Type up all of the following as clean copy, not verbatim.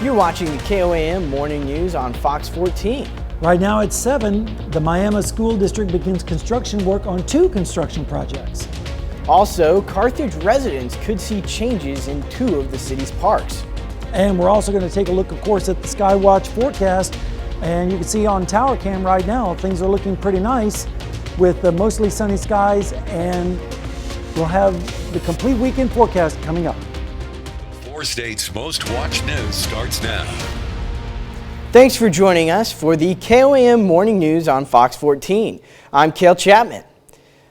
You're watching the KOAM Morning News on Fox 14. Right now at 7, the Miami School District begins construction work on 2 construction projects. Also, Carthage residents could see changes in 2 of the city's parks. And we're also going to take a look, of course, at the Skywatch forecast. And you can see on Tower Cam right now, things are looking pretty nice with mostly sunny skies, and we'll have the complete weekend forecast coming up. 4 states' most watched news starts now. Thanks for joining us for the KOAM Morning News on Fox 14. I'm Cale Chapman.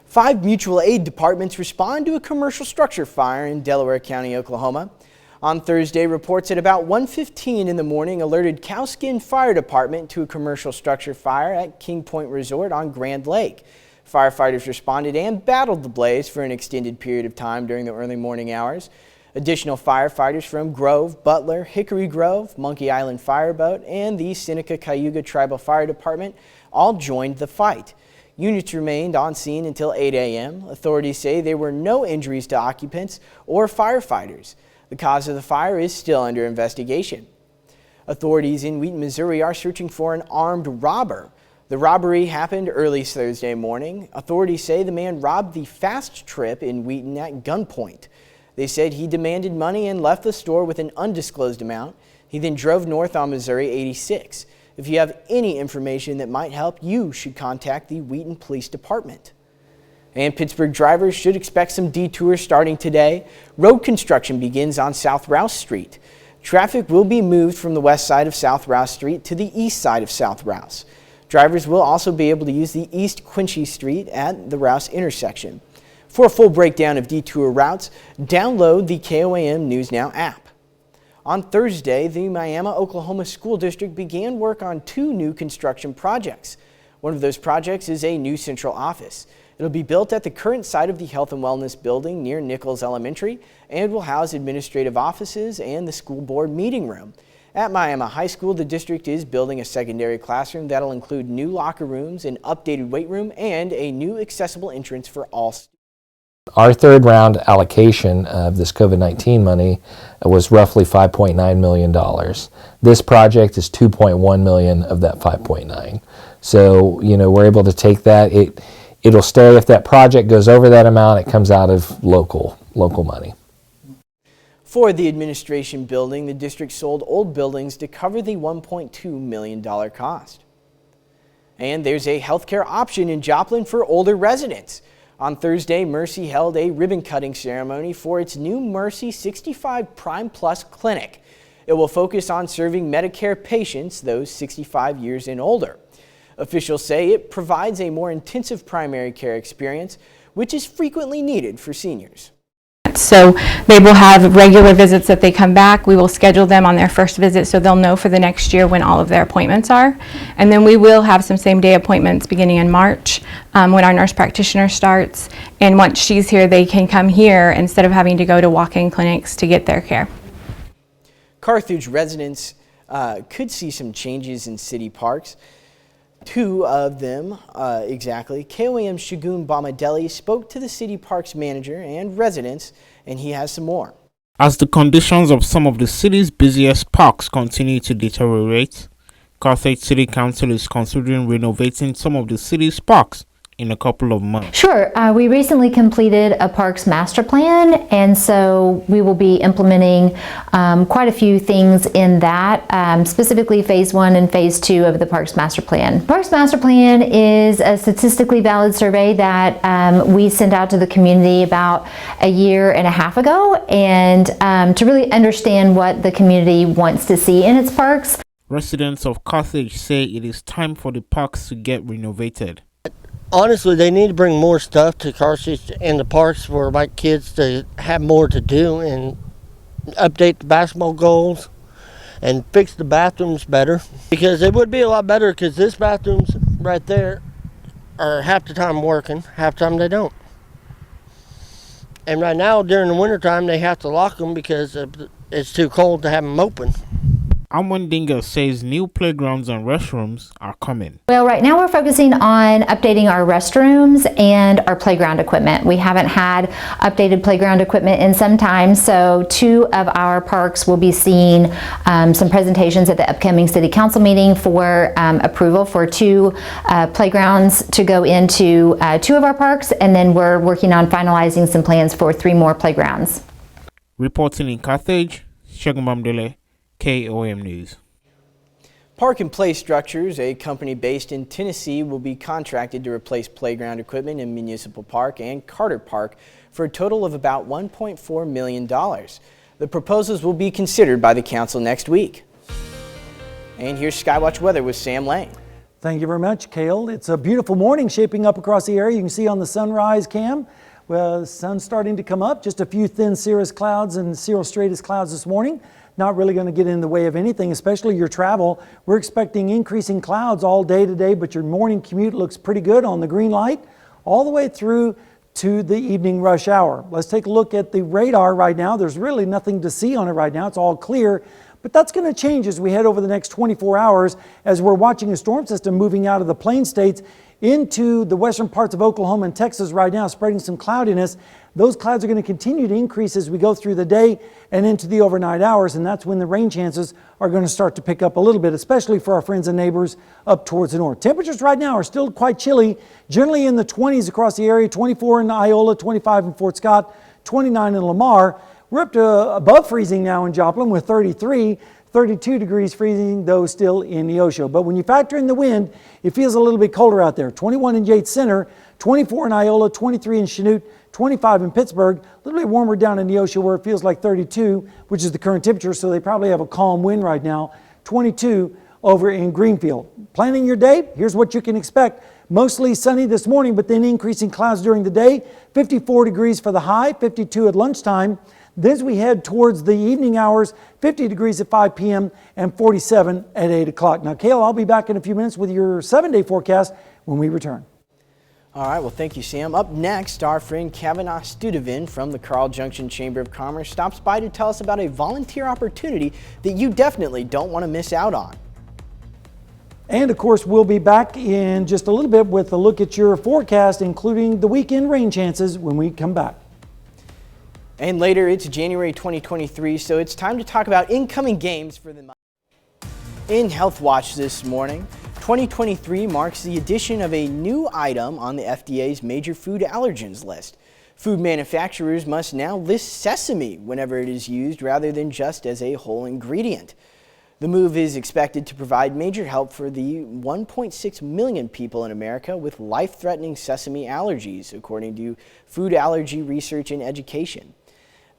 5 mutual aid departments respond to a commercial structure fire in Delaware County, Oklahoma. On Thursday, reports at about 1:15 in the morning alerted Cowskin Fire Department to a commercial structure fire at King Point Resort on Grand Lake. Firefighters responded and battled the blaze for an extended period of time during the early morning hours. Additional firefighters from Grove, Butler, Hickory Grove, Monkey Island Fireboat, and the Seneca-Cayuga Tribal Fire Department all joined the fight. Units remained on scene until 8 a.m. Authorities say there were no injuries to occupants or firefighters. The cause of the fire is still under investigation. Authorities in Wheaton, Missouri are searching for an armed robber. The robbery happened early Thursday morning. Authorities say the man robbed the Fast Trip in Wheaton at gunpoint. They said he demanded money and left the store with an undisclosed amount. He then drove north on Missouri 86. If you have any information that might help, you should contact the Wheaton Police Department. And Pittsburgh drivers should expect some detours starting today. Road construction begins on South Rouse Street. Traffic will be moved from the west side of South Rouse Street to the east side of South Rouse. Drivers will also be able to use the East Quincy Street at the Rouse intersection. For a full breakdown of detour routes, download the KOAM News Now app. On Thursday, the Miami, Oklahoma School District began work on 2 new construction projects. One of those projects is a new central office. It'll be built at the current site of the Health and Wellness Building near Nichols Elementary and will house administrative offices and the school board meeting room. At Miami High School, the district is building a secondary classroom that'll include new locker rooms, an updated weight room, and a new accessible entrance for all students. Our third round allocation of this COVID-19 money was roughly $5.9 million. This project is $2.1 million of that 5.9. So, we're able to take that. It'll stay, if that project goes over that amount, it comes out of local money. For the administration building, the district sold old buildings to cover the $1.2 million cost. And there's a healthcare option in Joplin for older residents. On Thursday, Mercy held a ribbon-cutting ceremony for its new Mercy 65 Prime Plus clinic. It will focus on serving Medicare patients, those 65 years and older. Officials say it provides a more intensive primary care experience, which is frequently needed for seniors. So they will have regular visits that they come back. We will schedule them on their first visit so they'll know for the next year when all of their appointments are. And then we will have some same-day appointments beginning in March when our nurse practitioner starts. And once she's here, they can come here instead of having to go to walk-in clinics to get their care. Carthage residents could see some changes in city parks. 2 of them, exactly. KOAM's Shagun Bamadelli spoke to the city parks manager and residents, and he has some more. As the conditions of some of the city's busiest parks continue to deteriorate, Carthage City Council is considering renovating some of the city's parks in a couple of months. Sure. We recently completed a parks master plan, and so we will be implementing quite a few things in that, specifically phase 1 and phase 2 of the parks master plan. Parks master plan is a statistically valid survey that we sent out to the community about a year and a half ago, and to really understand what the community wants to see in its parks. Residents of Carthage say it is time for the parks to get renovated. Honestly, they need to bring more stuff to Carthage and the parks for my kids to have more to do, and update the basketball goals and fix the bathrooms better, because it would be a lot better, because this bathrooms right there are half the time working, half the time they don't. And right now during the wintertime they have to lock them because it's too cold to have them open. Almondinga says new playgrounds and restrooms are coming. Well, right now we're focusing on updating our restrooms and our playground equipment. We haven't had updated playground equipment in some time, so 2 of our parks will be seeing some presentations at the upcoming City Council meeting for approval for 2 playgrounds to go into 2 of our parks, and then we're working on finalizing some plans for 3 more playgrounds. Reporting in Carthage, Shagun Bamdele, KOAM News. Park and Play Structures, a company based in Tennessee, will be contracted to replace playground equipment in Municipal Park and Carter Park for a total of about $1.4 million. The proposals will be considered by the council next week. And here's Skywatch weather with Sam Lane. Thank you very much, Cale. It's a beautiful morning shaping up across the area. You can see on the sunrise cam, well, the sun's starting to come up. Just a few thin cirrus clouds and cirrostratus clouds this morning. Not really going to get in the way of anything, especially your travel. We're expecting increasing clouds all day today, but your morning commute looks pretty good on the green light all the way through to the evening rush hour. Let's take a look at the radar right now. There's really nothing to see on it right now. It's all clear, but that's going to change as we head over the next 24 hours as we're watching a storm system moving out of the plain states into the western parts of Oklahoma and Texas right now, spreading some cloudiness. Those clouds are going to continue to increase as we go through the day and into the overnight hours, and that's when the rain chances are going to start to pick up a little bit, especially for our friends and neighbors up towards the north. Temperatures right now are still quite chilly, generally in the 20s across the area, 24 in Iola, 25 in Fort Scott, 29 in Lamar. We're up to above freezing now in Joplin with 33. 32 degrees freezing, though still in Neosho. But when you factor in the wind, it feels a little bit colder out there. 21 in Yates Center, 24 in Iola, 23 in Chanute, 25 in Pittsburgh, a little bit warmer down in Neosho where it feels like 32, which is the current temperature, so they probably have a calm wind right now. 22 over in Greenfield. Planning your day, here's what you can expect. Mostly sunny this morning, but then increasing clouds during the day. 54 degrees for the high, 52 at lunchtime. Then as we head towards the evening hours, 50 degrees at 5 p.m. and 47 at 8 o'clock. Now, Cale, I'll be back in a few minutes with your 7-day forecast when we return. All right, well, thank you, Sam. Up next, our friend Kavanaugh Studevin from the Carl Junction Chamber of Commerce stops by to tell us about a volunteer opportunity that you definitely don't want to miss out on. And of course, we'll be back in just a little bit with a look at your forecast, including the weekend rain chances when we come back. And later, it's January 2023, so it's time to talk about incoming games for the month. In Health Watch this morning, 2023 marks the addition of a new item on the FDA's major food allergens list. Food manufacturers must now list sesame whenever it is used rather than just as a whole ingredient. The move is expected to provide major help for the 1.6 million people in America with life-threatening sesame allergies, according to Food Allergy Research and Education.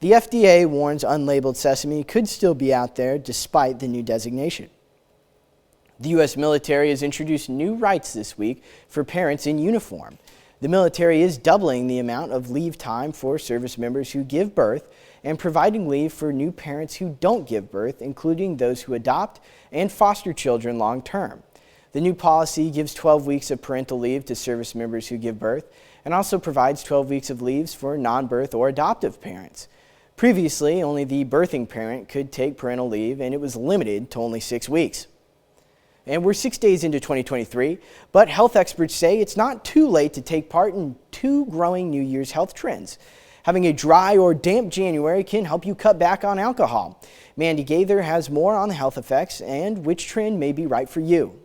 The FDA warns unlabeled sesame could still be out there despite the new designation. The U.S. military has introduced new rights this week for parents in uniform. The military is doubling the amount of leave time for service members who give birth and providing leave for new parents who don't give birth, including those who adopt and foster children long term. The new policy gives 12 weeks of parental leave to service members who give birth and also provides 12 weeks of leaves for non-birth or adoptive parents. Previously, only the birthing parent could take parental leave, and it was limited to only 6 weeks. And we're 6 days into 2023, but health experts say it's not too late to take part in 2 growing New Year's health trends. Having a dry or damp January can help you cut back on alcohol. Mandy Gaither has more on the health effects and which trend may be right for you.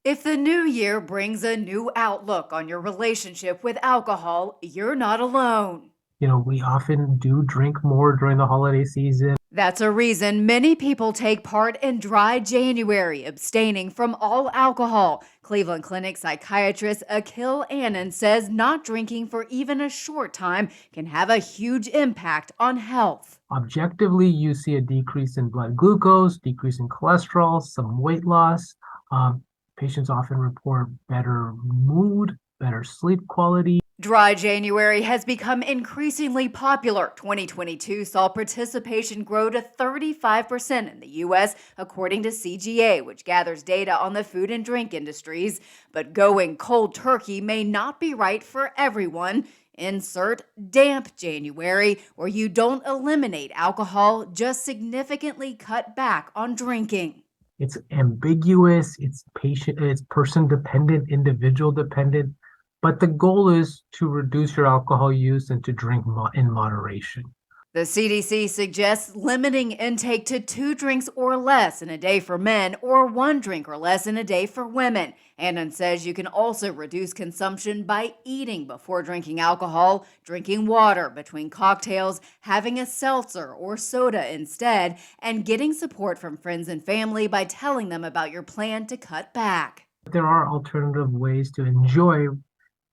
If the new year brings a new outlook on your relationship with alcohol, you're not alone. You know, we often do drink more during the holiday season. That's a reason many people take part in Dry January, abstaining from all alcohol. Cleveland Clinic psychiatrist Akil Annan says not drinking for even a short time can have a huge impact on health. Objectively, you see a decrease in blood glucose, decrease in cholesterol, some weight loss. Patients often report better mood, better sleep quality. Dry January has become increasingly popular. 2022 saw participation grow to 35% in the U.S., according to CGA, which gathers data on the food and drink industries. But going cold turkey may not be right for everyone. Insert damp January, where you don't eliminate alcohol, just significantly cut back on drinking. It's ambiguous, it's person dependent, individual dependent, but the goal is to reduce your alcohol use and to drink in moderation. The CDC suggests limiting intake to 2 drinks or less in a day for men or 1 drink or less in a day for women. Annan says you can also reduce consumption by eating before drinking alcohol, drinking water between cocktails, having a seltzer or soda instead, and getting support from friends and family by telling them about your plan to cut back. There are alternative ways to enjoy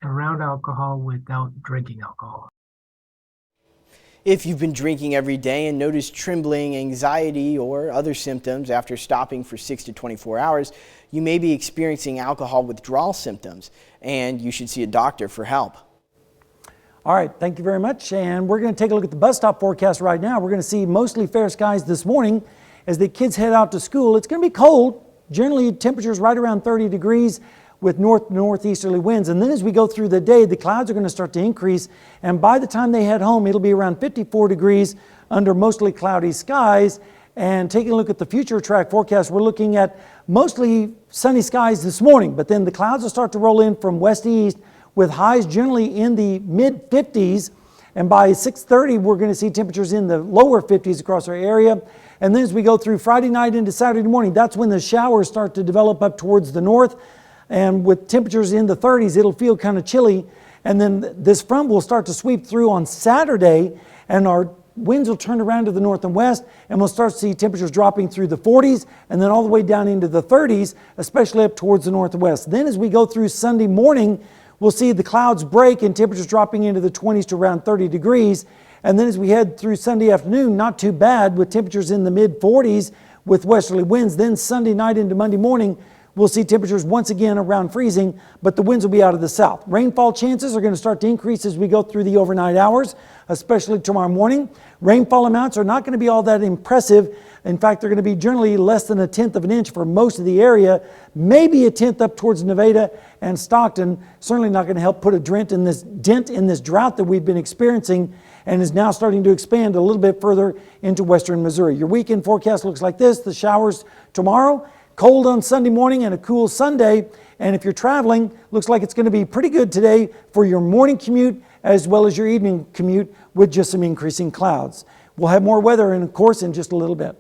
around alcohol without drinking alcohol. If you've been drinking every day and notice trembling, anxiety, or other symptoms after stopping for 6 to 24 hours, you may be experiencing alcohol withdrawal symptoms, and you should see a doctor for help. All right, thank you very much. And we're going to take a look at the bus stop forecast right now. We're going to see mostly fair skies this morning as the kids head out to school. It's going to be cold. Generally, temperatures right around 30 degrees. With northeasterly winds. And then as we go through the day, the clouds are going to start to increase. And by the time they head home, it'll be around 54 degrees under mostly cloudy skies. And taking a look at the future track forecast, we're looking at mostly sunny skies this morning, but then the clouds will start to roll in from west to east with highs generally in the mid 50s. And by 6:30, we're going to see temperatures in the lower 50s across our area. And then as we go through Friday night into Saturday morning, that's when the showers start to develop up towards the north. And with temperatures in the 30s, it'll feel kind of chilly. And then this front will start to sweep through on Saturday, and our winds will turn around to the north and west, and we'll start to see temperatures dropping through the 40s and then all the way down into the 30s, especially up towards the north and west. Then as we go through Sunday morning, we'll see the clouds break and temperatures dropping into the 20s to around 30 degrees. And then as we head through Sunday afternoon, not too bad with temperatures in the mid 40s with westerly winds. Then Sunday night into Monday morning, we'll see temperatures once again around freezing, but the winds will be out of the south. Rainfall chances are going to start to increase as we go through the overnight hours, especially tomorrow morning. Rainfall amounts are not going to be all that impressive. In fact, they're going to be generally less than 1/10 of an inch for most of the area, maybe 1/10 up towards Nevada and Stockton. Certainly not going to help put a dent in this drought that we've been experiencing and is now starting to expand a little bit further into western Missouri. Your weekend forecast looks like this. The showers tomorrow, cold on Sunday morning and a cool Sunday. And if you're traveling, looks like it's going to be pretty good today for your morning commute as well as your evening commute with just some increasing clouds. We'll have more weather, and of course, in just a little bit.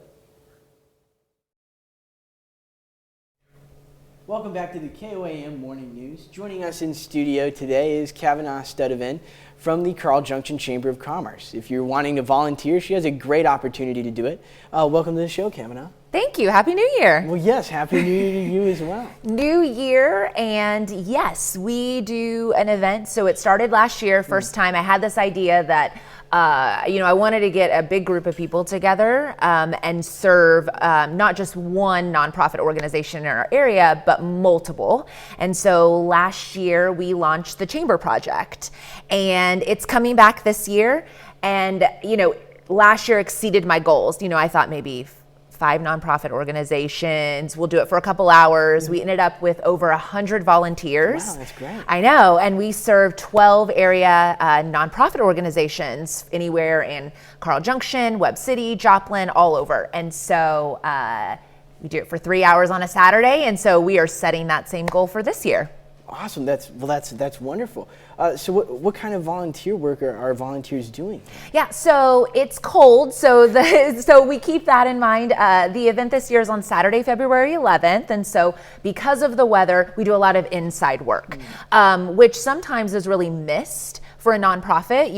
Welcome back to the KOAM Morning News. Joining us in studio today is Kavanaugh Studevin from the Carl Junction Chamber of Commerce. If you're wanting to volunteer, she has a great opportunity to do it. Welcome to the show, Kavanaugh. Thank you. Happy New Year. Well, yes, Happy New Year to you as well. New Year, and yes, we do an event. So it started last year, first time. I had this idea that I wanted to get a big group of people together and serve not just one nonprofit organization in our area, but multiple. And so last year we launched the Chamber Project, and it's coming back this year. And, last year exceeded my goals. I thought maybe 5 nonprofit organizations. We'll do it for a couple hours. We ended up with over 100 volunteers. Wow, that's great. I know, and we serve 12 area nonprofit organizations anywhere in Carl Junction, Webb City, Joplin, all over. And so we do it for 3 hours on a Saturday, and so we are setting that same goal for this year. Awesome. That's wonderful. So what kind of volunteer work are volunteers doing? Yeah, so it's cold, so we keep that in mind. The event this year is on Saturday, February 11th, and so because of the weather, we do a lot of inside work, which sometimes is really missed for a nonprofit.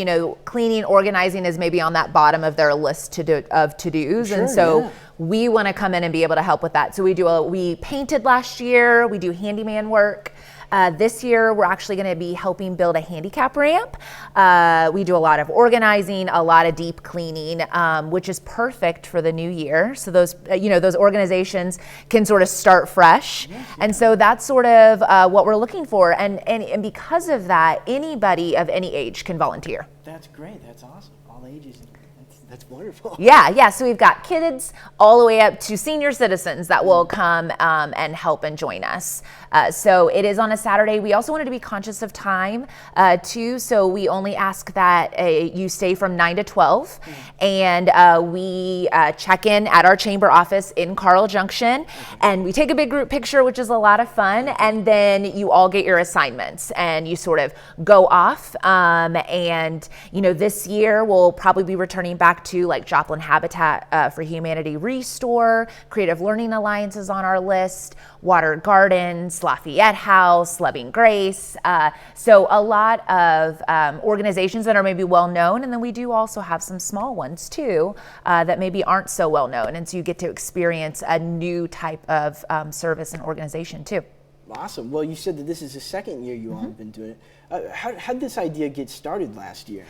Cleaning, organizing is maybe on that bottom of their list of to-dos, sure, and so yeah. we want to come in and be able to help with that. So we painted last year, we do handyman work. This year, we're actually going to be helping build a handicap ramp. We do a lot of organizing, a lot of deep cleaning, which is perfect for the new year. So those organizations can sort of start fresh. Yes, and so that's sort of what we're looking for. And because of that, anybody of any age can volunteer. That's great. That's awesome. All ages. That's wonderful. Yeah. So we've got kids all the way up to senior citizens that will come and help and join us. So it is on a Saturday. We also wanted to be conscious of time too. So we only ask that you stay from 9 to 12, and we check in at our chamber office in Carl Junction, and we take a big group picture, which is a lot of fun. And then you all get your assignments, and you sort of go off. And this year we'll probably be returning back to like Joplin Habitat for Humanity Restore, Creative Learning Alliance is on our list, Water Gardens, Lafayette House, Loving Grace. So a lot of organizations that are maybe well known, and then we do also have some small ones too that maybe aren't so well known, and so you get to experience a new type of service and organization too. Awesome. Well, you said that this is the second year you all have been doing it. How did this idea get started last year?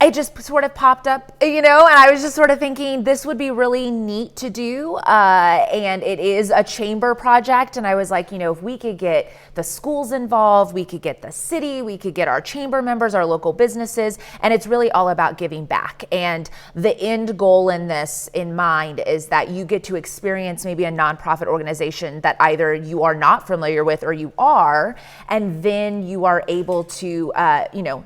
It just sort of popped up, and I was just sort of thinking this would be really neat to do. And it is a chamber project. And I was like, if we could get the schools involved, we could get the city, we could get our chamber members, our local businesses. And it's really all about giving back. And the end goal in this in mind is that you get to experience maybe a nonprofit organization that either you are not familiar with or you are. And then you are able to,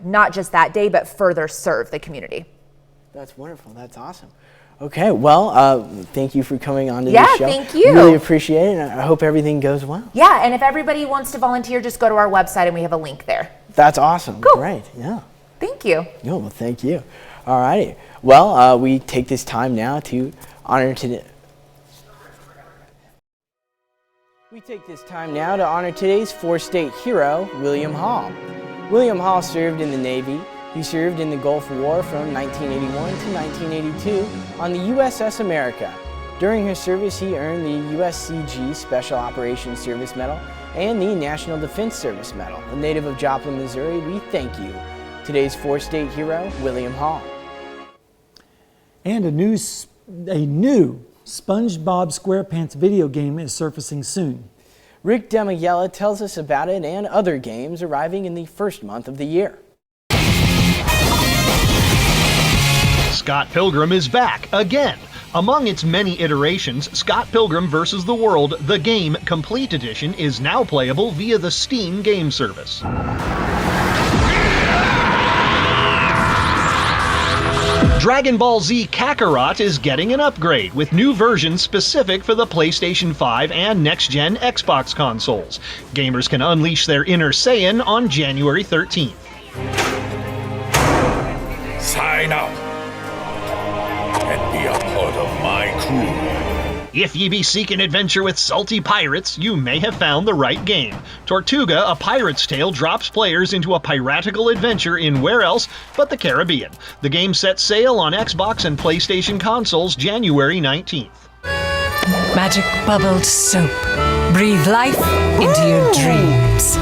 not just that day, but further serve the community. That's wonderful. That's awesome. Okay, well, thank you for coming on to the show. Thank you. Really appreciate it, and I hope everything goes well. Yeah, and if everybody wants to volunteer, just go to our website and we have a link there. That's awesome. Cool. Great. Yeah. Thank you. Yeah, well, thank you. All righty. Well, we take this time now to honor today. We take this time now to honor today's four-state hero, William Hall. William Hall served in the Navy. He served in the Gulf War from 1981 to 1982 on the USS America. During his service, he earned the USCG Special Operations Service Medal and the National Defense Service Medal. A native of Joplin, Missouri, we thank you. Today's four-state hero, William Hall. And a new SpongeBob SquarePants video game is surfacing soon. Rick Demighella tells us about it and other games arriving in the first month of the year. Scott Pilgrim is back again. Among its many iterations, Scott Pilgrim vs. the World, the Game Complete Edition, is now playable via the Steam game service. Dragon Ball Z Kakarot is getting an upgrade with new versions specific for the PlayStation 5 and next-gen Xbox consoles. Gamers can unleash their inner Saiyan on January 13th. Sign up and be a part of my crew. If ye be seeking adventure with salty pirates, you may have found the right game. Tortuga, A Pirate's Tale, drops players into a piratical adventure in where else but the Caribbean. The game sets sail on Xbox and PlayStation consoles January 19th. Magic bubbled soap. Breathe life into your dreams.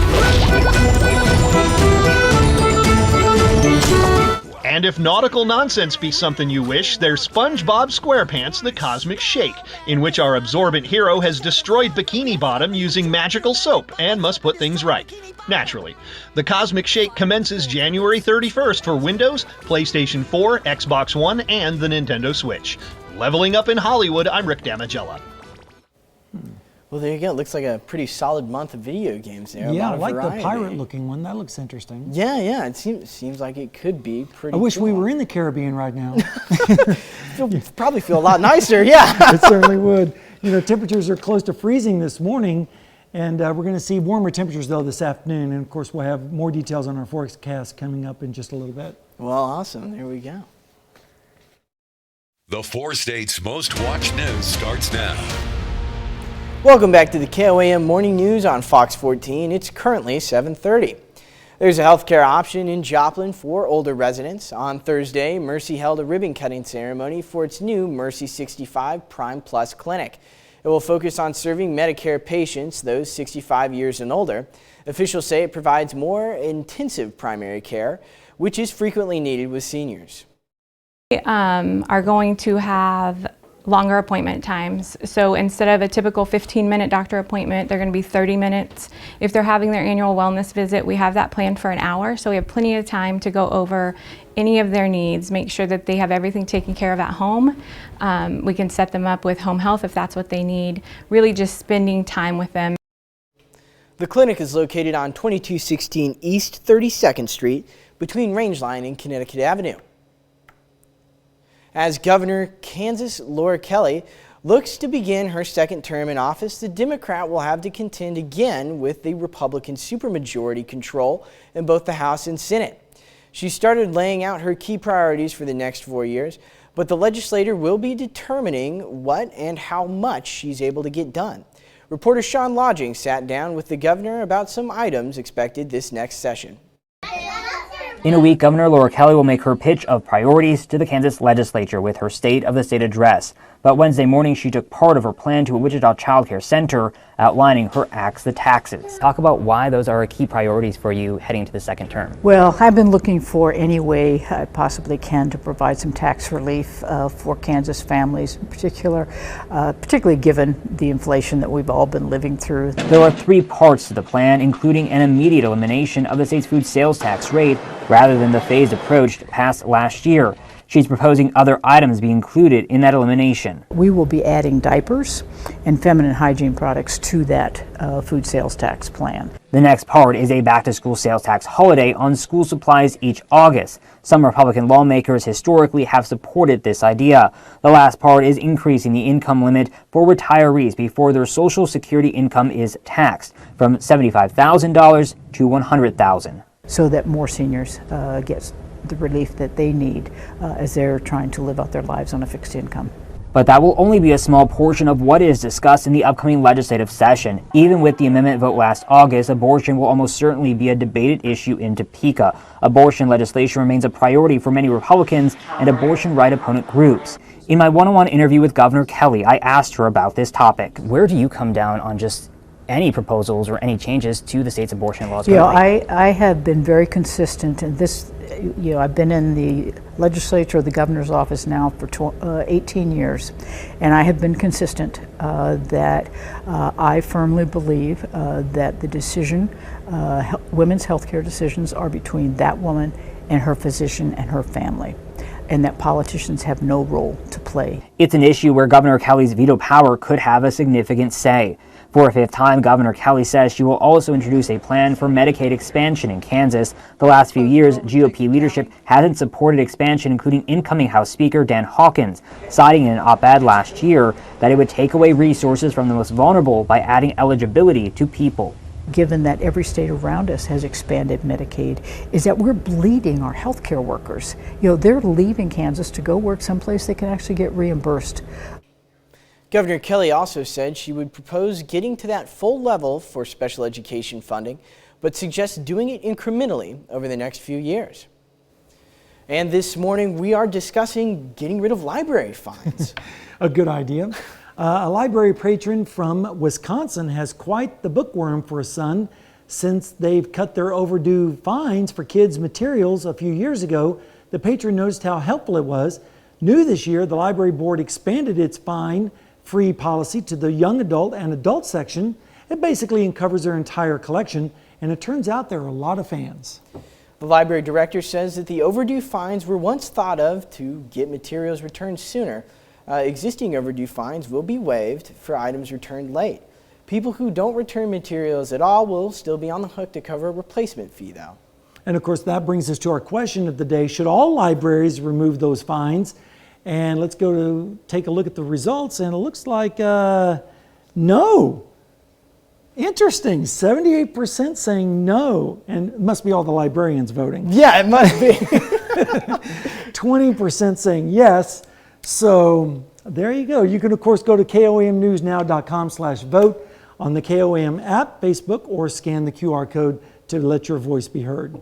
And if nautical nonsense be something you wish, there's SpongeBob SquarePants The Cosmic Shake, in which our absorbent hero has destroyed Bikini Bottom using magical soap and must put things right. Naturally. The Cosmic Shake commences January 31st for Windows, PlayStation 4, Xbox One, and the Nintendo Switch. Leveling up in Hollywood, I'm Rick Demighella. Well, there you go. It looks like a pretty solid month of video games there. Yeah, I like the pirate-looking one. That looks interesting. Yeah. It seems like it could be pretty. I wish cool. we were in the Caribbean right now. Probably feel a lot nicer. Yeah, it certainly would. Temperatures are close to freezing this morning, and we're going to see warmer temperatures though this afternoon. And of course, we'll have more details on our forecast coming up in just a little bit. Well, awesome. There we go. The four states' most watched news starts now. Welcome back to the KOAM Morning News on Fox 14. It's currently 7:30. There's a healthcare option in Joplin for older residents. On Thursday, Mercy held a ribbon-cutting ceremony for its new Mercy 65 Prime Plus clinic. It will focus on serving Medicare patients, those 65 years and older. Officials say it provides more intensive primary care, which is frequently needed with seniors. We are going to have longer appointment times. So instead of a typical 15-minute doctor appointment, they're going to be 30 minutes. If they're having their annual wellness visit, we have that planned for an hour. So we have plenty of time to go over any of their needs, make sure that they have everything taken care of at home. We can set them up with home health if that's what they need. Really just spending time with them. The clinic is located on 2216 East 32nd Street between Rangeline and Connecticut Avenue. As Governor Kansas Laura Kelly looks to begin her second term in office, the Democrat will have to contend again with the Republican supermajority control in both the House and Senate. She started laying out her key priorities for the next 4 years, but the legislator will be determining what and how much she's able to get done. Reporter Sean Lodging sat down with the governor about some items expected this next session. In a week, Governor Laura Kelly will make her pitch of priorities to the Kansas legislature with her State of the State address. But Wednesday morning, she took part of her plan to a Wichita Child Care Center, outlining her Axe the Taxes. Talk about why those are key priorities for you heading into the second term. Well, I've been looking for any way I possibly can to provide some tax relief for Kansas families in particular, particularly given the inflation that we've all been living through. There are 3 parts to the plan, including an immediate elimination of the state's food sales tax rate rather than the phased approach passed last year. She's proposing other items be included in that elimination. We will be adding diapers and feminine hygiene products to that food sales tax plan. The next part is a back-to-school sales tax holiday on school supplies each August. Some Republican lawmakers historically have supported this idea. The last part is increasing the income limit for retirees before their Social Security income is taxed from $75,000 to $100,000. So that more seniors get the relief that they need as they're trying to live out their lives on a fixed income. But that will only be a small portion of what is discussed in the upcoming legislative session. Even with the amendment vote last August, abortion will almost certainly be a debated issue in Topeka. Abortion legislation remains a priority for many Republicans and abortion right opponent groups. In my one-on-one interview with Governor Kelly, I asked her about this topic. Where do you come down on just any proposals or any changes to the state's abortion laws? I have been very consistent in this. I've been in the legislature, the governor's office now for 18 years, and I have been consistent that I firmly believe that the decision, women's health care decisions, are between that woman and her physician and her family, and that politicians have no role to play. It's an issue where Governor Kelly's veto power could have a significant say. For a 5th time, Governor Kelly says she will also introduce a plan for Medicaid expansion in Kansas. The last few years, GOP leadership hasn't supported expansion, including incoming House Speaker Dan Hawkins, citing in an op-ed last year that it would take away resources from the most vulnerable by adding eligibility to people. Given that every state around us has expanded Medicaid, is that we're bleeding our healthcare workers. They're leaving Kansas to go work someplace they can actually get reimbursed. Governor Kelly also said she would propose getting to that full level for special education funding, but suggests doing it incrementally over the next few years. And this morning we are discussing getting rid of library fines. A good idea. A library patron from Wisconsin has quite the bookworm for a son since they've cut their overdue fines for kids' materials a few years ago. The patron noticed how helpful it was. New this year, the library board expanded its fine-free policy to the young adult and adult section. It basically covers their entire collection, and it turns out there are a lot of fans. The library director says that the overdue fines were once thought of to get materials returned sooner. Existing overdue fines will be waived for items returned late. People who don't return materials at all will still be on the hook to cover a replacement fee, though. And of course, that brings us to our question of the day. Should all libraries remove those fines? And let's go to take a look at the results, and it looks like no. Interesting, 78% saying no, and it must be all the librarians voting. Yeah, it must be. 20% saying yes. So there you go. You can, of course, go to komnewsnow.com/vote on the KOAM app, Facebook, or scan the QR code to let your voice be heard.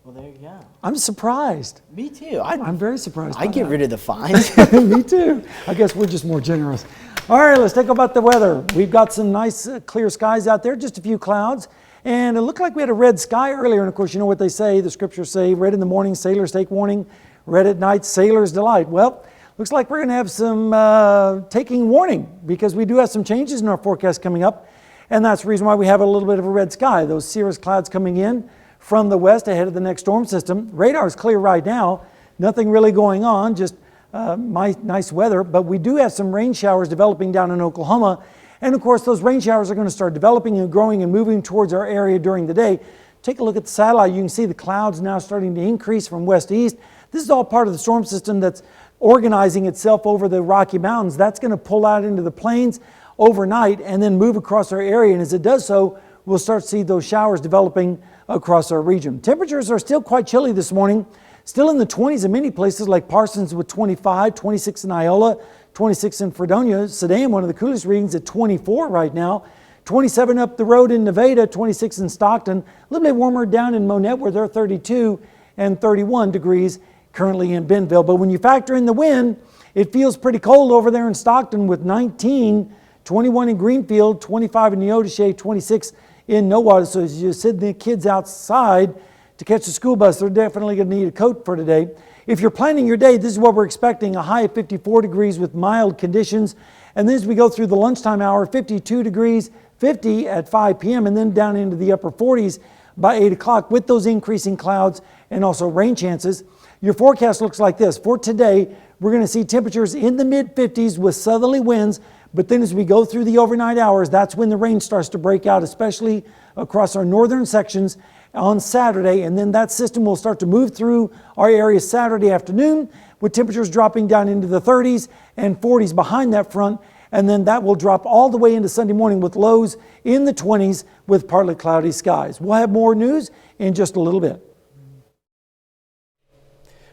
Well, there you go. I'm surprised. Me too. I'm very surprised. I get rid of the fines. Me too. I guess we're just more generous. All right, let's take about the weather. We've got some nice clear skies out there, just a few clouds. And it looked like we had a red sky earlier. And of course, you know what they say, the scriptures say, red in the morning, sailors take warning, red at night, sailors delight. Well, looks like we're going to have some taking warning because we do have some changes in our forecast coming up. And that's the reason why we have a little bit of a red sky. Those cirrus clouds coming in from the west ahead of the next storm system. Radar is clear right now. Nothing really going on, just nice weather. But we do have some rain showers developing down in Oklahoma. And of course, those rain showers are going to start developing and growing and moving towards our area during the day. Take a look at the satellite. You can see the clouds now starting to increase from west to east. This is all part of the storm system that's organizing itself over the Rocky Mountains. That's going to pull out into the plains overnight and then move across our area. And as it does so, we'll start to see those showers developing across our region. Temperatures are still quite chilly this morning, still in the 20s in many places like Parsons with 25, 26 in Iola, 26 in Fredonia. Sedan, one of the coolest readings, at 24 right now. 27 up the road in Nevada, 26 in Stockton. A little bit warmer down in Monette where they're 32 and 31 degrees currently in Bentonville. But when you factor in the wind, it feels pretty cold over there in Stockton with 19, 21 in Greenfield, 25 in Neodesha, 26 in Nowata. So as you send the kids outside to catch the school bus, they're definitely going to need a coat for today. If you're planning your day, this is what we're expecting: a high of 54 degrees with mild conditions. And then as we go through the lunchtime hour, 52 degrees, 50 at 5 p.m., and then down into the upper 40s by 8 o'clock with those increasing clouds and also rain chances. Your forecast looks like this. For today, we're going to see temperatures in the mid-50s with southerly winds. But then as we go through the overnight hours, that's when the rain starts to break out, especially across our northern sections on Saturday. And then that system will start to move through our area Saturday afternoon with temperatures dropping down into the 30s and 40s behind that front. And then that will drop all the way into Sunday morning with lows in the 20s with partly cloudy skies. We'll have more news in just a little bit.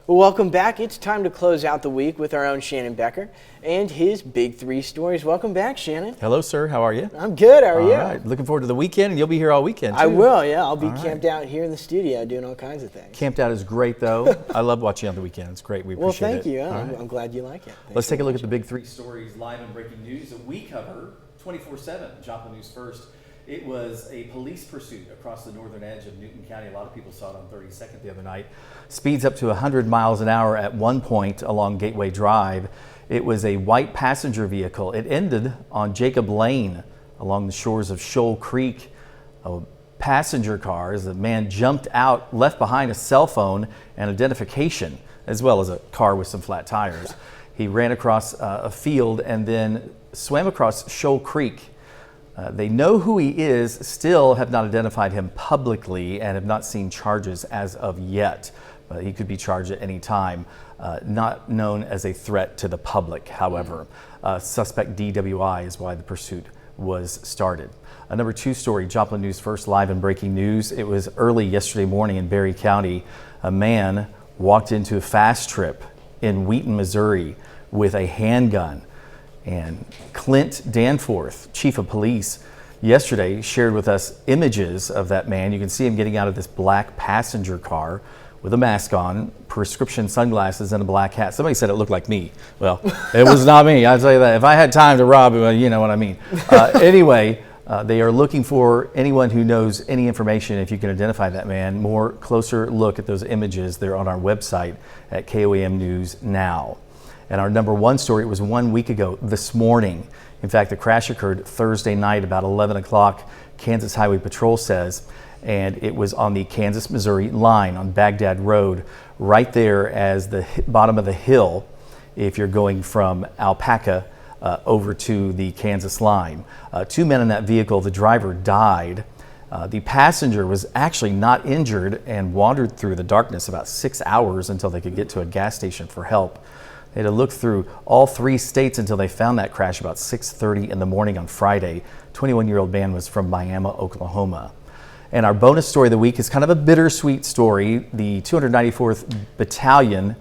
Well, welcome back. It's time to close out the week with our own Shannon Becker and his Big Three stories. Welcome back, Shannon. Hello, sir. How are you? I'm good. How are you? All right. Looking forward to the weekend, and you'll be here all weekend, too. I will, yeah. I'll be camped out here in the studio doing all kinds of things. Camped out is great, though. I love watching you on the weekend. It's great. We appreciate it. Well, thank you. Right. I'm glad you like it. Let's take a look at the Big Three stories live and breaking news that we cover 24/7. Joplin News First. It was a police pursuit across the northern edge of Newton County. A lot of people saw it on 32nd the other night. Speeds up to 100 miles an hour at one point along Gateway Drive. It was a white passenger vehicle. It ended on Jacob Lane along the shores of Shoal Creek. A passenger car, as the man jumped out, left behind a cell phone and identification, as well as a car with some flat tires. He ran across a field and then swam across Shoal Creek. They know who he is, still have not identified him publicly and have not seen charges as of yet. But he could be charged at any time. Not known as a threat to the public, however. Suspect DWI is why the pursuit was started. A number two story, Joplin News First, live and breaking news. It was early yesterday morning in Berry County. A man walked into a Fast Trip in Wheaton, Missouri with a handgun. And Clint Danforth, chief of police, yesterday shared with us images of that man. You can see him getting out of this black passenger car with a mask on, prescription sunglasses, and a black hat. Somebody said it looked like me. Well, it was not me. I'll tell you that. If I had time to rob him, you know what I mean. Anyway, they are looking for anyone who knows any information, if you can identify that man. More closer look at those images. They're on our website at KOAM News Now. And our number one story, it was 1 week ago this morning. In fact, the crash occurred Thursday night about 11 o'clock, Kansas Highway Patrol says, and it was on the Kansas-Missouri line on Baghdad Road, right there as the bottom of the hill if you're going from Alpaca over to the Kansas line. Two men in that vehicle, the driver died. The passenger was actually not injured and wandered through the darkness about 6 hours until they could get to a gas station for help. They had to look through all three states until they found that crash about 6:30 in the morning on Friday. 21-year-old man was from Miami, Oklahoma. And our bonus story of the week is kind of a bittersweet story. The 294th Battalion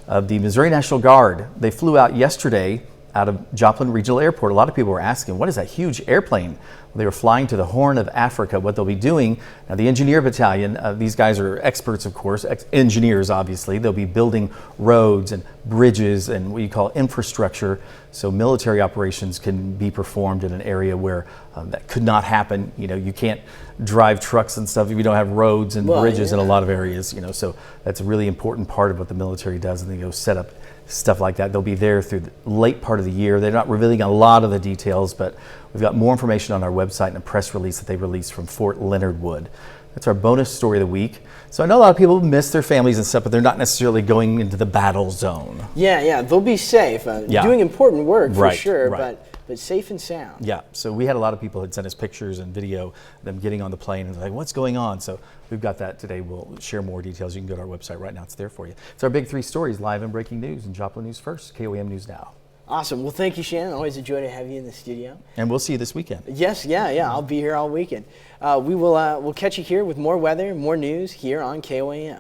of the Missouri National Guard, they flew out yesterday out of Joplin Regional Airport. A lot of people were asking, what is that huge airplane? Well, they were flying to the Horn of Africa. What they'll be doing, now the Engineer Battalion, these guys are experts, of course, engineers, obviously. They'll be building roads and bridges and what you call infrastructure, so military operations can be performed in an area where that could not happen. You know, you can't drive trucks and stuff if you don't have roads and bridges in a lot of areas, you know, so that's a really important part of what the military does, and they go set up stuff like that. They'll be there through the late part of the year. They're not revealing a lot of the details, but we've got more information on our website and a press release that they released from Fort Leonard Wood. That's our bonus story of the week. So I know a lot of people miss their families and stuff, but they're not necessarily going into the battle zone. Yeah, they'll be safe. Doing important work for sure, but safe and sound. Yeah, so we had a lot of people that sent us pictures and video of them getting on the plane and like, what's going on? So we've got that today. We'll share more details. You can go to our website right now. It's there for you. It's our big 3 stories, live and breaking news, and Joplin News First, KOAM News Now. Awesome. Well, thank you, Shannon. Always a joy to have you in the studio. And we'll see you this weekend. Yes, yeah. I'll be here all weekend. We'll catch you here with more weather, more news here on KOAM.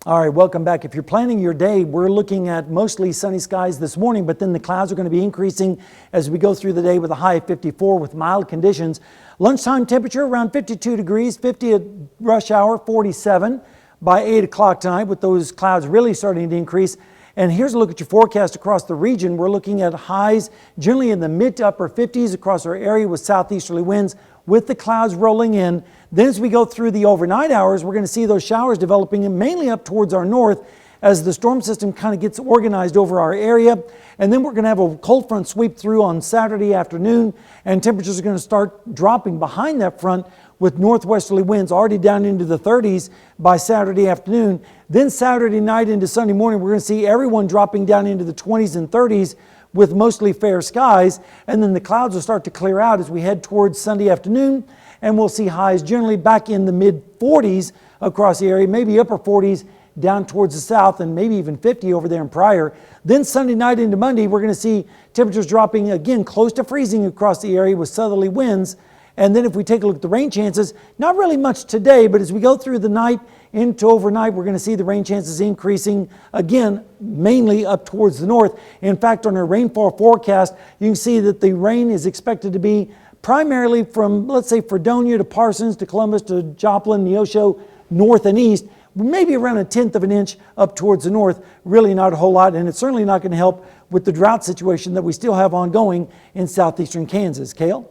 All right, welcome back. If you're planning your day, we're looking at mostly sunny skies this morning, but then the clouds are going to be increasing as we go through the day with a high of 54 with mild conditions. Lunchtime temperature around 52 degrees, 50 at rush hour, 47 by 8 o'clock tonight with those clouds really starting to increase. And here's a look at your forecast across the region. We're looking at highs generally in the mid to upper 50s across our area with southeasterly winds with the clouds rolling in. Then as we go through the overnight hours, we're going to see those showers developing mainly up towards our north as the storm system kind of gets organized over our area. And then we're going to have a cold front sweep through on Saturday afternoon, and temperatures are going to start dropping behind that front with northwesterly winds already down into the 30s by Saturday afternoon. Then Saturday night into Sunday morning, we're going to see everyone dropping down into the 20s and 30s with mostly fair skies. And then the clouds will start to clear out as we head towards Sunday afternoon, and we'll see highs generally back in the mid 40s across the area, maybe upper 40s down towards the south, and maybe even 50 over there in Pryor. Then Sunday night into Monday, we're going to see temperatures dropping again close to freezing across the area with southerly winds. And then if we take a look at the rain chances, not really much today, but as we go through the night into overnight, we're going to see the rain chances increasing again, mainly up towards the north. In fact, on our rainfall forecast, you can see that the rain is expected to be primarily from, let's say, Fredonia to Parsons to Columbus to Joplin, Neosho, north and east, maybe around 1/10 of an inch up towards the north. Really not a whole lot, and it's certainly not going to help with the drought situation that we still have ongoing in southeastern Kansas. Cale?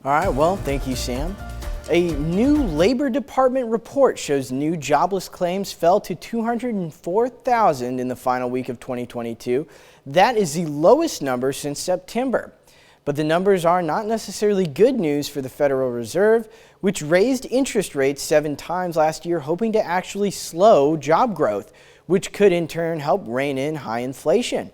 All right, well, thank you, Sam. A new Labor Department report shows new jobless claims fell to 204,000 in the final week of 2022. That is the lowest number since September. But the numbers are not necessarily good news for the Federal Reserve, which raised interest rates 7 times last year, hoping to actually slow job growth, which could in turn help rein in high inflation.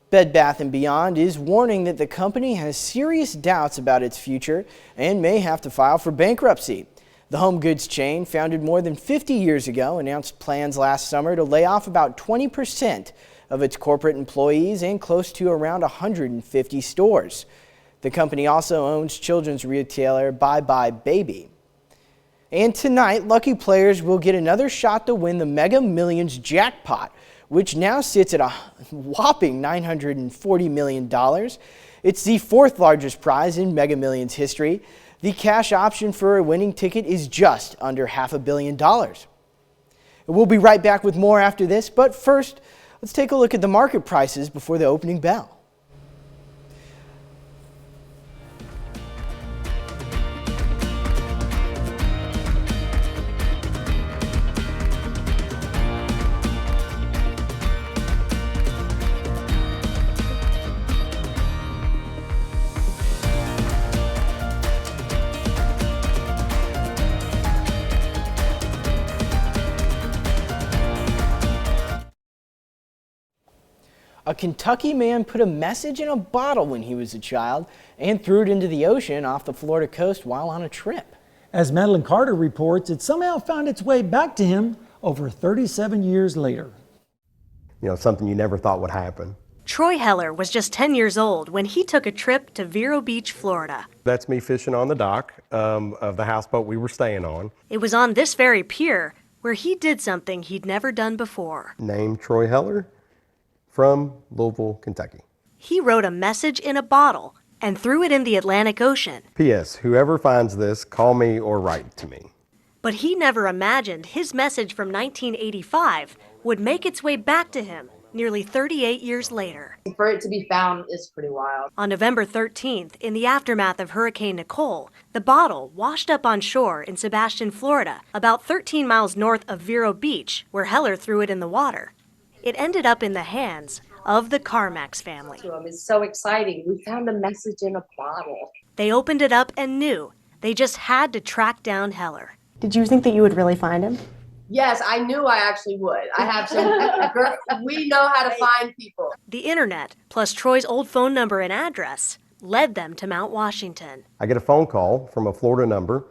Bed Bath & Beyond is warning that the company has serious doubts about its future and may have to file for bankruptcy. The home goods chain, founded more than 50 years ago, announced plans last summer to lay off about 20% of its corporate employees and close to around 150 stores. The company also owns children's retailer Bye Bye Baby. And tonight, lucky players will get another shot to win the Mega Millions jackpot, which now sits at a whopping $940 million. It's the 4th largest prize in Mega Millions history. The cash option for a winning ticket is just under $500 million. We'll be right back with more after this, but first, let's take a look at the market prices before the opening bell. A Kentucky man put a message in a bottle when he was a child and threw it into the ocean off the Florida coast while on a trip. As Madeline Carter reports, it somehow found its way back to him over 37 years later. You know, something you never thought would happen. Troy Heller was just 10 years old when he took a trip to Vero Beach, Florida. That's me fishing on the dock of the houseboat we were staying on. It was on this very pier where he did something he'd never done before. Named Troy Heller from Louisville, Kentucky. He wrote a message in a bottle and threw it in the Atlantic Ocean. P.S. Whoever finds this, call me or write to me. But he never imagined his message from 1985 would make its way back to him nearly 38 years later. For it to be found is pretty wild. On November 13th, in the aftermath of Hurricane Nicole, the bottle washed up on shore in Sebastian, Florida, about 13 miles north of Vero Beach, where Heller threw it in the water. It ended up in the hands of the Carmax family. It's so exciting. We found a message in a bottle. They opened it up and knew they just had to track down Heller. Did you think that you would really find him? Yes, I knew I actually would. I have some, we know how to find people. The internet, plus Troy's old phone number and address, led them to Mount Washington. I get a phone call from a Florida number,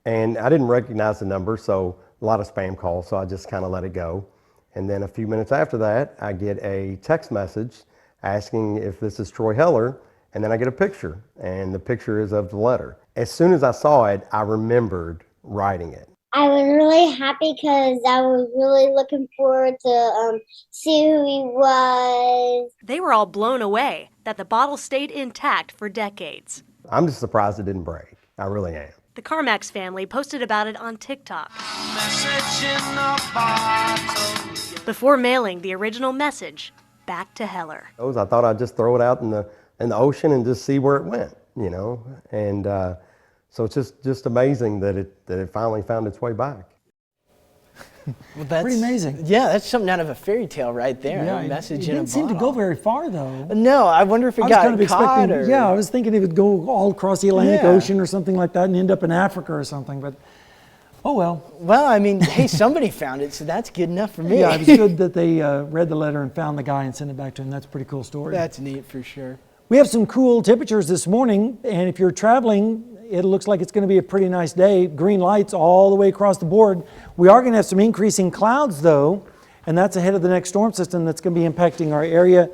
and I didn't recognize the number, so a lot of spam calls, so I just kind of let it go. And then a few minutes after that, I get a text message asking if this is Troy Heller, and then I get a picture, and the picture is of the letter. As soon as I saw it, I remembered writing it. I was really happy because I was really looking forward to see who he was. They were all blown away that the bottle stayed intact for decades. I'm just surprised it didn't break. I really am. The Carmax family posted about it on TikTok before mailing the original message back to Heller. I thought I'd just throw it out in the ocean and just see where it went, you know, and so it's just amazing that it finally found its way back. Well, that's pretty amazing. Yeah, that's something out of a fairy tale right there. Yeah, a message it in a didn't seem to bottle. go very far though. No, I wonder if it got caught. Or... Yeah, I was thinking it would go all across the Atlantic Yeah. Ocean or something like that and end up in Africa or something, but oh well. Well, I mean, hey, somebody found it, so that's good enough for me. Yeah, it was good that they read the letter and found the guy and sent it back to him. That's a pretty cool story. That's neat for sure. We have some cool temperatures this morning, and if you're traveling, it looks like it's going to be a pretty nice day. Green lights all the way across the board. We are going to have some increasing clouds, though, and that's ahead of the next storm system that's going to be impacting our area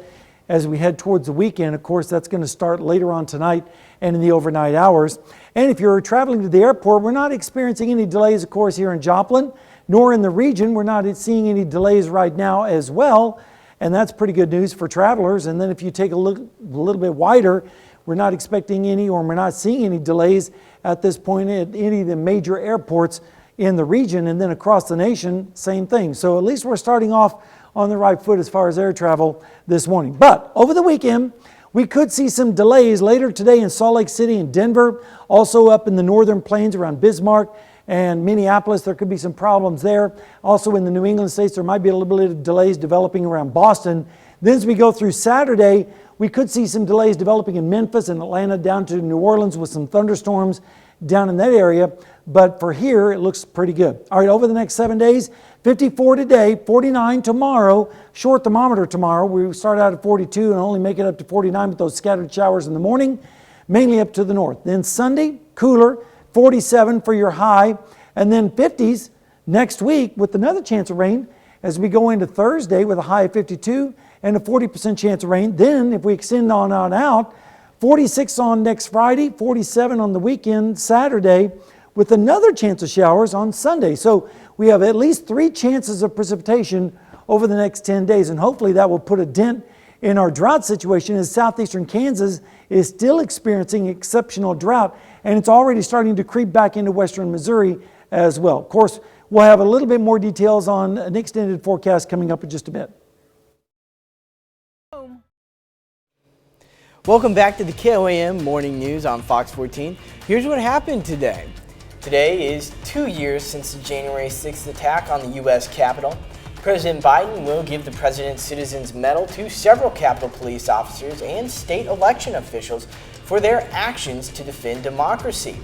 as we head towards the weekend. Of course, that's going to start later on tonight and in the overnight hours. And if you're traveling to the airport, we're not experiencing any delays, of course, here in Joplin, nor in the region. We're not seeing any delays right now as well. And that's pretty good news for travelers. And then if you take a look a little bit wider, we're not expecting any, or we're not seeing any delays at this point at any of the major airports in the region. And then across the nation, same thing. So at least we're starting off on the right foot as far as air travel this morning. But over the weekend, we could see some delays later today in Salt Lake City and Denver, also up in the northern plains around Bismarck and Minneapolis. There could be some problems there. Also in the New England states, there might be a little bit of delays developing around Boston. Then as we go through Saturday, we could see some delays developing in Memphis and Atlanta down to New Orleans with some thunderstorms down in that area. But for here, it looks pretty good. All right, over the next 7 days, 54 today, 49 tomorrow, short thermometer tomorrow. We start out at 42 and only make it up to 49 with those scattered showers in the morning, mainly up to the north. Then Sunday, cooler, 47 for your high, and then 50s next week with another chance of rain as we go into Thursday with a high of 52 and a 40% chance of rain. Then if we extend on out, 46 on next Friday, 47 on the weekend, Saturday, with another chance of showers on Sunday. So we have at least 3 chances of precipitation over the next 10 days, and hopefully that will put a dent in our drought situation as southeastern Kansas is still experiencing exceptional drought, and it's already starting to creep back into western Missouri as well. Of course, we'll have a little bit more details on an extended forecast coming up in just a bit. Welcome back to the KOAM Morning News on Fox 14. Here's what happened today. Today is 2 years since the January 6th attack on the U.S. Capitol. President Biden will give the President's Citizens Medal to several Capitol Police officers and state election officials for their actions to defend democracy.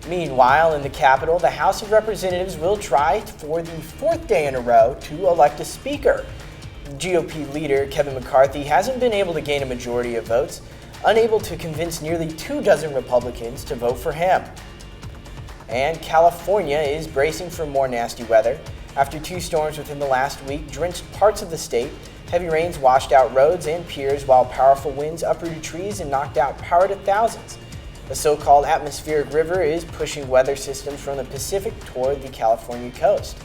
Meanwhile, in the Capitol, the House of Representatives will try for the 4th day in a row to elect a speaker. GOP leader Kevin McCarthy hasn't been able to gain a majority of votes, unable to convince nearly 24 Republicans to vote for him. And California is bracing for more nasty weather. After 2 storms within the last week drenched parts of the state, heavy rains washed out roads and piers while powerful winds uprooted trees and knocked out power to thousands. The so-called atmospheric river is pushing weather systems from the Pacific toward the California coast.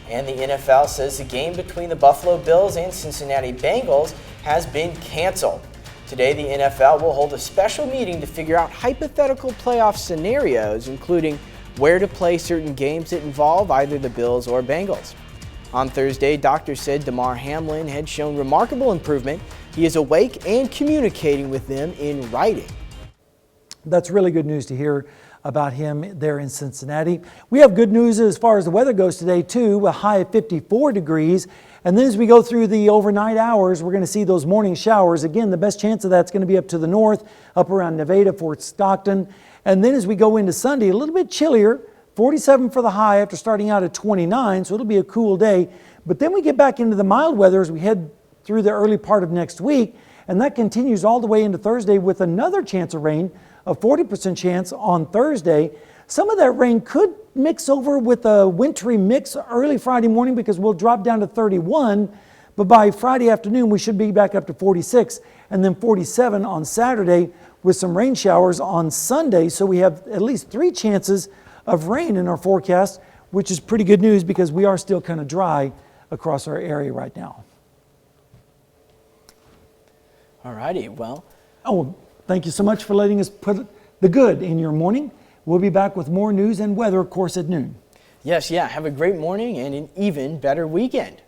And the NFL says the game between the Buffalo Bills and Cincinnati Bengals has been canceled. Today, the NFL will hold a special meeting to figure out hypothetical playoff scenarios, including where to play certain games that involve either the Bills or Bengals. On Thursday, doctors said DeMar Hamlin had shown remarkable improvement. He is awake and communicating with them in writing. That's really good news to hear about him there in Cincinnati. We have good news as far as the weather goes today too, a high of 54 degrees. And then as we go through the overnight hours, we're going to see those morning showers. Again, the best chance of that's going to be up to the north, up around Nevada, Fort Stockton. And then as we go into Sunday, a little bit chillier, 47 for the high after starting out at 29, so it'll be a cool day. But then we get back into the mild weather as we head through the early part of next week, and that continues all the way into Thursday with another chance of rain, a 40% chance on Thursday. Some of that rain could mix over with a wintry mix early Friday morning because we'll drop down to 31, but by Friday afternoon we should be back up to 46 and then 47 on Saturday with some rain showers on Sunday. So we have at least 3 chances of rain in our forecast, which is pretty good news because we are still kind of dry across our area right now. All righty, well. Oh, thank you so much for letting us put the good in your morning. We'll be back with more news and weather, of course, at noon. Yes, yeah. Have a great morning and an even better weekend.